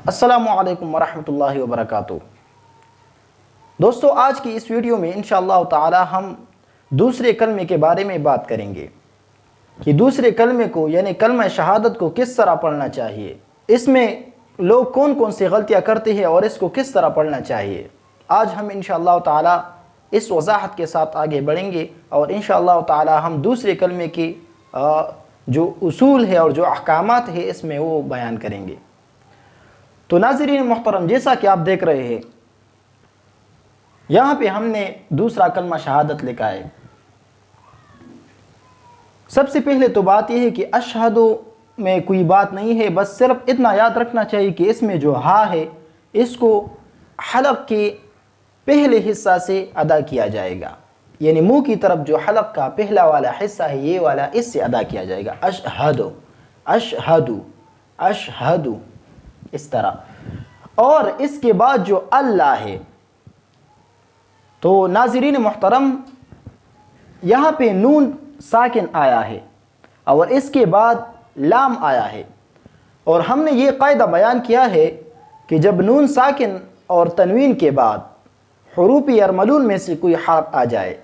السلام علیکم ورحمۃ اللہ وبرکاتہ۔ دوستو، آج کی اس ویڈیو میں انشاءاللہ تعالی ہم دوسرے کلمے کے بارے میں بات کریں گے کہ دوسرے کلمے کو یعنی کلمہ شہادت کو کس طرح پڑھنا چاہیے، اس میں لوگ کون کون سی غلطیاں کرتے ہیں اور اس کو کس طرح پڑھنا چاہیے۔ آج ہم انشاءاللہ تعالی اس وضاحت کے ساتھ آگے بڑھیں گے اور انشاءاللہ تعالی ہم دوسرے کلمے کی جو اصول ہے اور جو احکامات ہیں اس میں وہ بیان کریں گے۔ تو ناظرین محترم، جیسا کہ آپ دیکھ رہے ہیں یہاں پہ ہم نے دوسرا کلمہ شہادت لکھا ہے۔ سب سے پہلے تو بات یہ ہے کہ اشہد میں کوئی بات نہیں ہے، بس صرف اتنا یاد رکھنا چاہیے کہ اس میں جو ہا ہے اس کو حلق کے پہلے حصہ سے ادا کیا جائے گا، یعنی منہ کی طرف جو حلق کا پہلا والا حصہ ہے یہ والا اس سے ادا کیا جائے گا، اشہد اشہد اشہد، اس طرح۔ اور اس کے بعد جو اللہ ہے، تو ناظرین محترم یہاں پہ نون ساکن آیا ہے اور اس کے بعد لام آیا ہے، اور ہم نے یہ قاعدہ بیان کیا ہے کہ جب نون ساکن اور تنوین کے بعد حروف یرملون میں سے کوئی حرف آ جائے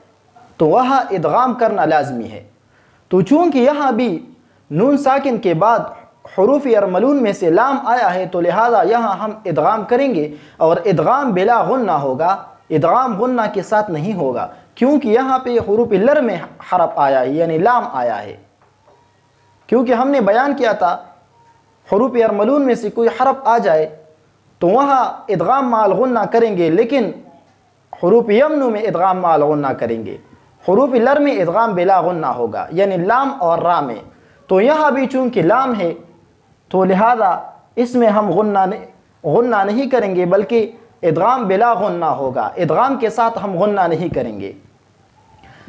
تو وہاں ادغام کرنا لازمی ہے۔ تو چونکہ یہاں بھی نون ساکن کے بعد حروف یرملون میں سے لام آیا ہے تو لہذا یہاں ہم ادغام کریں گے، اور ادغام بلا غنہ ہوگا، ادغام غنہ کے ساتھ نہیں ہوگا، کیونکہ یہاں پہ حروف لر میں حرف آیا ہے یعنی لام آیا ہے۔ کیونکہ ہم نے بیان کیا تھا حروف یرملون میں سے کوئی حرف آ جائے تو وہاں ادغام مال غنہ کریں گے، لیکن حروف یمنو میں ادغام مال غنہ کریں گے، حروف لر میں ادغام بلا غنہ ہوگا یعنی لام اور را میں۔ تو یہاں بھی چونکہ لام ہے تو لہذا اس میں ہم غنہ نہیں کریں گے، بلکہ ادغام بلا غنہ ہوگا، ادغام کے ساتھ ہم غنہ نہیں کریں گے۔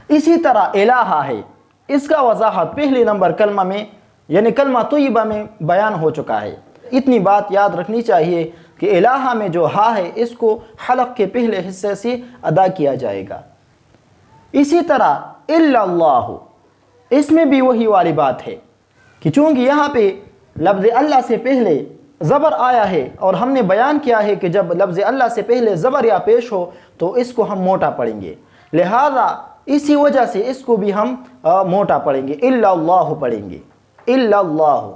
اسی طرح الہ ہے، اس کا وضاحت پہلے نمبر کلمہ میں یعنی کلمہ طیبہ میں بیان ہو چکا ہے۔ اتنی بات یاد رکھنی چاہیے کہ الہ میں جو ہا ہے اس کو حلق کے پہلے حصے سے ادا کیا جائے گا۔ اسی طرح الا اللہ، اس میں بھی وہی والی بات ہے کہ چونکہ یہاں پہ لفظ اللہ سے پہلے زبر آیا ہے، اور ہم نے بیان کیا ہے کہ جب لفظ اللہ سے پہلے زبر یا پیش ہو تو اس کو ہم موٹا پڑھیں گے، لہذا اسی وجہ سے اس کو بھی ہم موٹا پڑھیں گے، الا اللہ پڑھیں گے، الا اللہ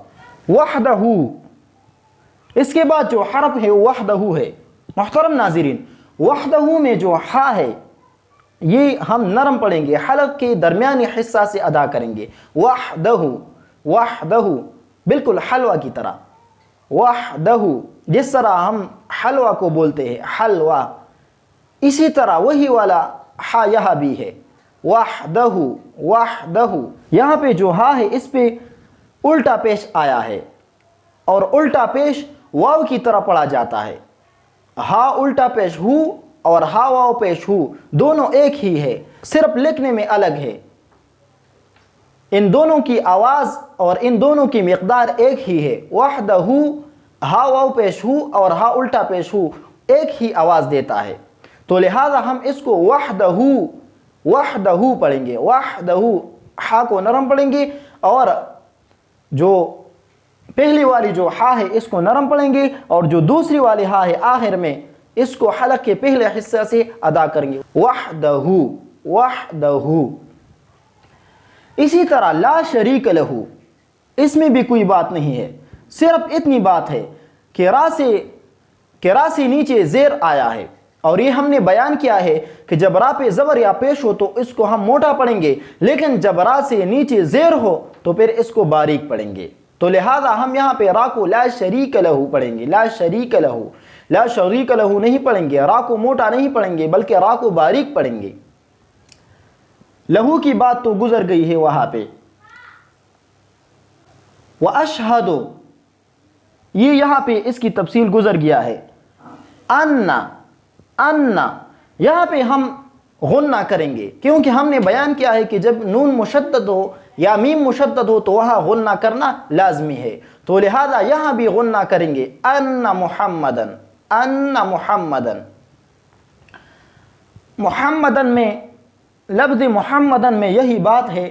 وحدہ۔ اس کے بعد جو حرف ہے وحدہ ہے۔ محترم ناظرین، وحدہ میں جو ہا ہے یہ ہم نرم پڑھیں گے، حلق کے درمیانی حصہ سے ادا کریں گے، وحدہ وحدہ، بالکل حلوہ کی طرح، وحدہ، جس طرح ہم حلوہ کو بولتے ہیں حلوہ، اسی طرح وہی والا ہا یہاں بھی ہے، وحدہ وحدہ۔ یہاں پہ جو ہا ہے اس پہ الٹا پیش آیا ہے، اور الٹا پیش واو کی طرح پڑھا جاتا ہے، ہا الٹا پیش ہو اور ہا واو پیش ہو دونوں ایک ہی ہے، صرف لکھنے میں الگ ہے۔ ان دونوں کی آواز اور ان دونوں کی مقدار ایک ہی ہے، وحدہ، ہا واو پیش ہو اور ہا الٹا پیش ہو ایک ہی آواز دیتا ہے، تو لہذا ہم اس کو وحدہ وحدہ پڑھیں گے، وحدہ، ہا کو نرم پڑھیں گے، اور جو پہلی والی جو ہا ہے اس کو نرم پڑھیں گے، اور جو دوسری والی ہا ہے آخر میں اس کو حلق کے پہلے حصے سے ادا کریں گے، وحدہ وحدہ۔ اسی طرح لا شریک لہ، اس میں بھی کوئی بات نہیں ہے، صرف اتنی بات ہے کہ را سے نیچے زیر آیا ہے، اور یہ ہم نے بیان کیا ہے کہ جب را پہ زبر یا پیش ہو تو اس کو ہم موٹا پڑھیں گے، لیکن جب را سے نیچے زیر ہو تو پھر اس کو باریک پڑھیں گے، تو لہذا ہم یہاں پہ را کو لا شریک لہ پڑھیں گے، لا شریک لہ، لا شریک لہ نہیں پڑھیں گے، را کو موٹا نہیں پڑھیں گے بلکہ را کو باریک پڑھیں گے۔ لہو کی بات تو گزر گئی ہے وہاں پہ۔ وَأَشْهَدُ، یہ یہاں پہ اس کی تفصیل گزر گیا ہے۔ ان، یہاں پہ ہم غنہ کریں گے، کیونکہ ہم نے بیان کیا ہے کہ جب نون مشدد ہو یا میم مشدد ہو تو وہاں غنہ کرنا لازمی ہے، تو لہذا یہاں بھی غنہ کریں گے، ان محمدن، ان محمدن۔ محمدن میں، لفظ محمدن میں یہی بات ہے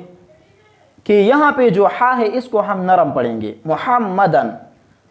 کہ یہاں پہ جو ہا ہے اس کو ہم نرم پڑھیں گے، محمدن